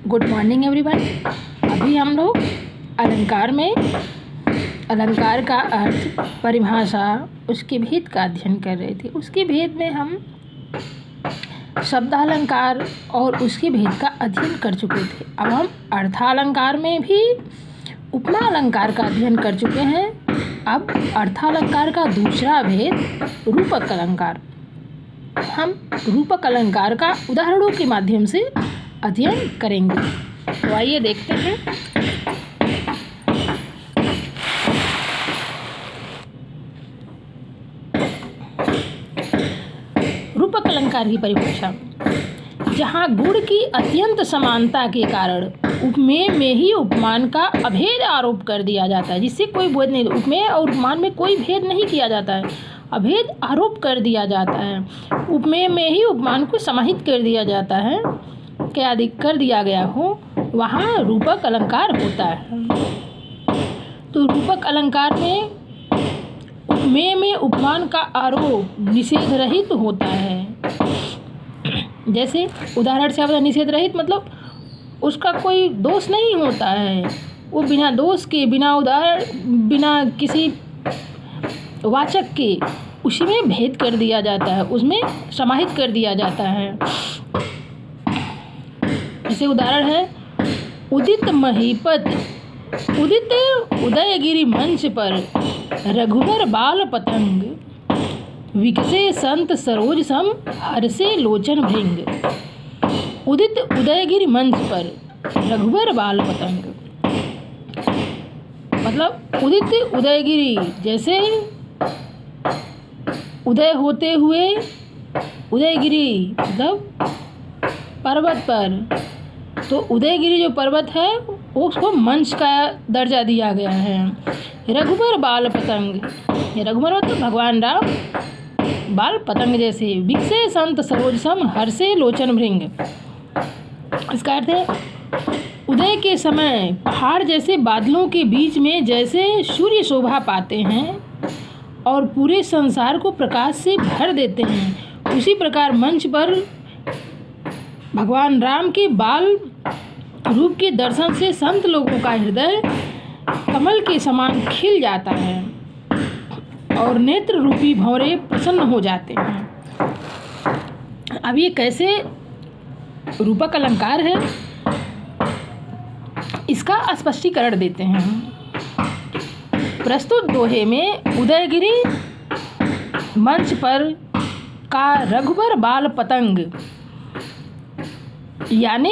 Good morning everyone. अभी हम लोग अलंकार का अर्थ, परिभाषा, उसके भेद का अध्ययन कर रहे थे। उसके भेद में हम शब्दालंकार और उसके भेद का अध्ययन कर चुके थे। अब हम अर्थालंकार में भी उपमा अलंकार का अध्ययन कर चुके हैं। अब अर्थालंकार का दूसरा भेद रूपक अलंकार। हम रूपक अलंकार का उदाहरणों के माध्यम से अध्ययन करेंगे। तो आइए देखते हैं। रूपक अलंकार की परिभाषा: जहाँ गुण की अत्यंत समानता के कारण उपमेय में ही उपमान का अभेद आरोप कर दिया जाता है, जिससे कोई भेद नहीं, उपमेय और उपमान में कोई भेद नहीं किया जाता है, अभेद आरोप कर दिया जाता है। उपमेय में ही उपमान को समाहित कर दिया जाता है, क्या अधिक कर दिया गया हो, वहाँ रूपक अलंकार होता है। तो रूपक अलंकार में उपमेय में उपमान का आरोप निषेध रहित होता है। जैसे उदाहरण से आप निषेध रहित मतलब उसका कोई दोष नहीं होता है, वो बिना दोष के, बिना किसी वाचक के उसी में भेद कर दिया जाता है, उसमें समाहित कर दिया जाता है। जैसे उदाहरण है, उदित महीपत, उदित उदयगिरि मंच पर रघुवर बाल पतंग, विकसे संत सरोज सम हर्षे लोचन भृंग। उदित उदयगिरि मंच पर रघुवर बाल पतंग मतलब उदित उदयगिरि, जैसे उदय होते हुए उदयगिरि मतलब पर्वत पर, तो उदयगिरि जो पर्वत है उसको मंच का दर्जा दिया गया है। रघुवर बाल पतंग, रघुवर मतलब भगवान राम, बाल पतंग जैसे, विकसे संत सरोज सम हर्षे लोचन भृंग। इसका अर्थ है, उदय के समय पहाड़ जैसे बादलों के बीच में जैसे सूर्य शोभा पाते हैं और पूरे संसार को प्रकाश से भर देते हैं, उसी प्रकार मंच पर भगवान राम के बाल रूप के दर्शन से संत लोगों का हृदय कमल के समान खिल जाता है और नेत्र रूपी भंवरे प्रसन्न हो जाते हैं। अब ये कैसे रूपक अलंकार है, इसका स्पष्टीकरण देते हैं। प्रस्तुत दोहे में उदयगिरि मंच पर का रघुवर बाल पतंग यानी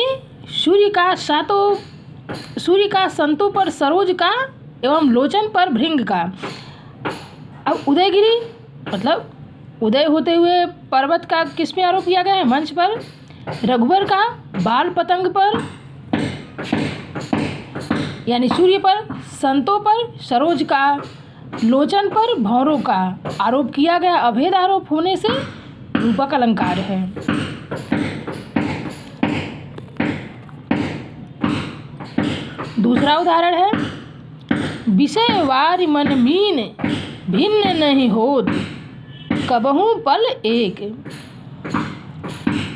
सूर्य का संतों पर सरोज का एवं लोचन पर भृंग का। अब उदयगिरि मतलब उदय होते हुए पर्वत का किस में आरोप किया गया है? मंच पर। रघुवर का बाल पतंग पर यानी सूर्य पर, संतों पर सरोज का, लोचन पर भंवरों का आरोप किया गया। अभेद आरोप होने से रूपक अलंकार है। दूसरा उदाहरण है, विषय वारि मन मीन भिन्न नहीं होत, कबहू पल एक।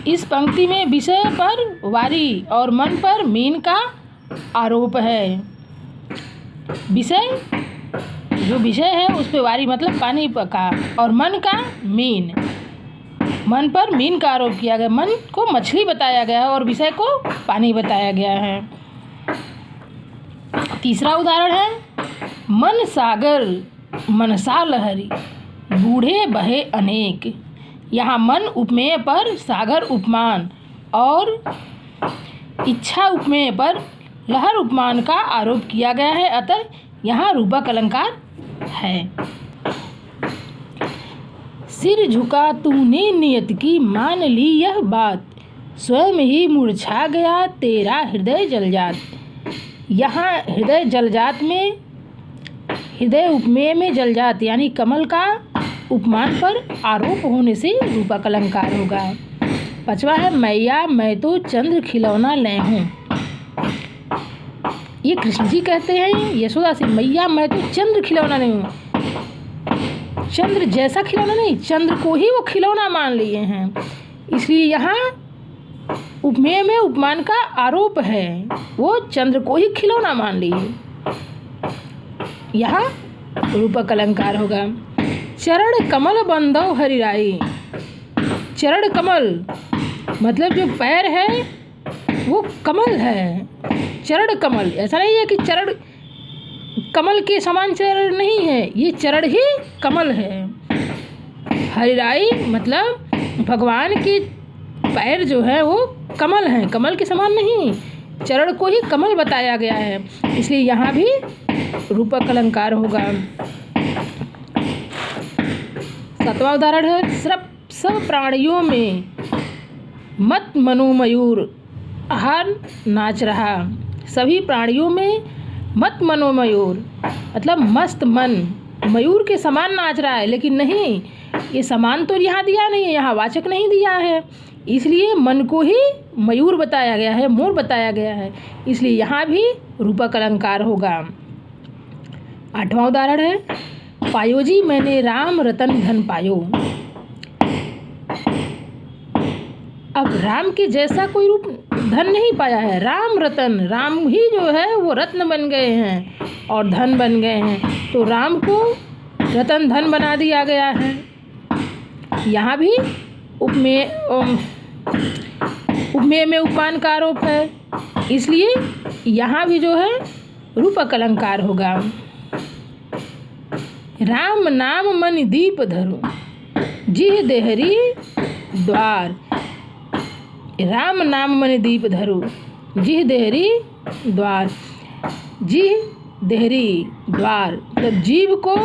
इस पंक्ति में विषय पर वारि और मन पर मीन का आरोप है। विषय जो विषय है उस पे वारि मतलब पानी का, और मन का मीन, मन पर मीन का आरोप किया गया। मन को मछली बताया गया है और विषय को पानी बताया गया है। तीसरा उदाहरण है, मन सागर मनसा लहरी बूढ़े बहे अनेक। यहाँ मन उपमेय पर, सागर उपमान और इच्छा उपमेय पर लहर उपमान का आरोप किया गया है, अतः यहाँ रूपक अलंकार है। सिर झुका तूने नियत की, मान ली यह बात, स्वयं ही मुरझा गया तेरा हृदय जलजात। यहाँ हृदय जलजात में, हृदय उपमेय में जलजात यानी कमल का उपमान पर आरोप होने से रूपक अलंकार होगा। पांचवा है, मैया मैं तो चंद्र खिलौना ले हूँ। ये कृष्ण जी कहते हैं यशोदा से, मैया मैं तो चंद्र खिलौना नहीं हूँ। चंद्र जैसा खिलौना नहीं, चंद्र को ही वो खिलौना मान लिए हैं, इसलिए यहाँ उपमेय में उपमान का आरोप है, वो चंद्र को ही खिलौना मान लिए। यहाँ रूपक अलंकार होगा। चरण कमल बंधव हरिराई। चरण कमल मतलब जो पैर है वो कमल है। चरण कमल ऐसा नहीं है कि चरण कमल के समान चरण नहीं है, ये चरण ही कमल है। हरिराई मतलब भगवान के पैर जो है वो कमल हैं, कमल के समान नहीं, चरण को ही कमल बताया गया है, इसलिए यहाँ भी रूपक अलंकार होगा। 7वां उदाहरण है सब प्राणियों में मत मनो मयूर आहार नाच रहा। सभी प्राणियों में मत मनो मयूर मतलब मस्त मन मयूर के समान नाच रहा है, लेकिन नहीं, ये समान तो यहाँ दिया नहीं है, यहाँ वाचक नहीं दिया है, इसलिए मन को ही मयूर बताया गया है, मोर बताया गया है, इसलिए यहाँ भी रूपक अलंकार होगा। 8वां उदाहरण है पायो जी मैंने राम रतन धन पायो। अब राम के जैसा कोई रूप धन नहीं पाया है, राम रतन, राम ही जो है वो रत्न बन गए हैं और धन बन गए हैं, तो राम को रतन धन बना दिया गया है। यहाँ भी उपमेय में उपमान का आरोप है, इसलिए यहाँ भी जो है रूपक अलंकार होगा। राम नाम मन दीप धरो जिह देहरी द्वार। राम नाम मन दीप धरो जिह देहरी द्वार। जिह देहरी द्वार मतलब जीव को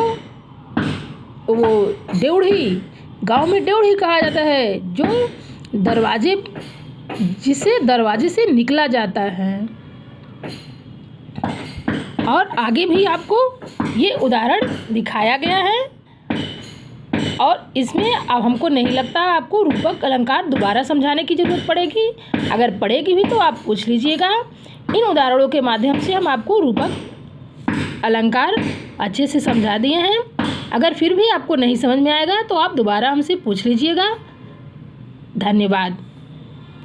वो ड्योढ़ी, गांव में ड्योढ़ी कहा जाता है, जो दरवाजे जिसे दरवाजे से निकला जाता है। और आगे भी आपको ये उदाहरण दिखाया गया है, और इसमें अब हमको नहीं लगता आपको रूपक अलंकार दोबारा समझाने की ज़रूरत पड़ेगी। अगर पड़ेगी भी तो आप पूछ लीजिएगा। इन उदाहरणों के माध्यम से हम आपको रूपक अलंकार अच्छे से समझा दिए हैं। अगर फिर भी आपको नहीं समझ में आएगा तो आप दोबारा हमसे पूछ लीजिएगा। धन्यवाद।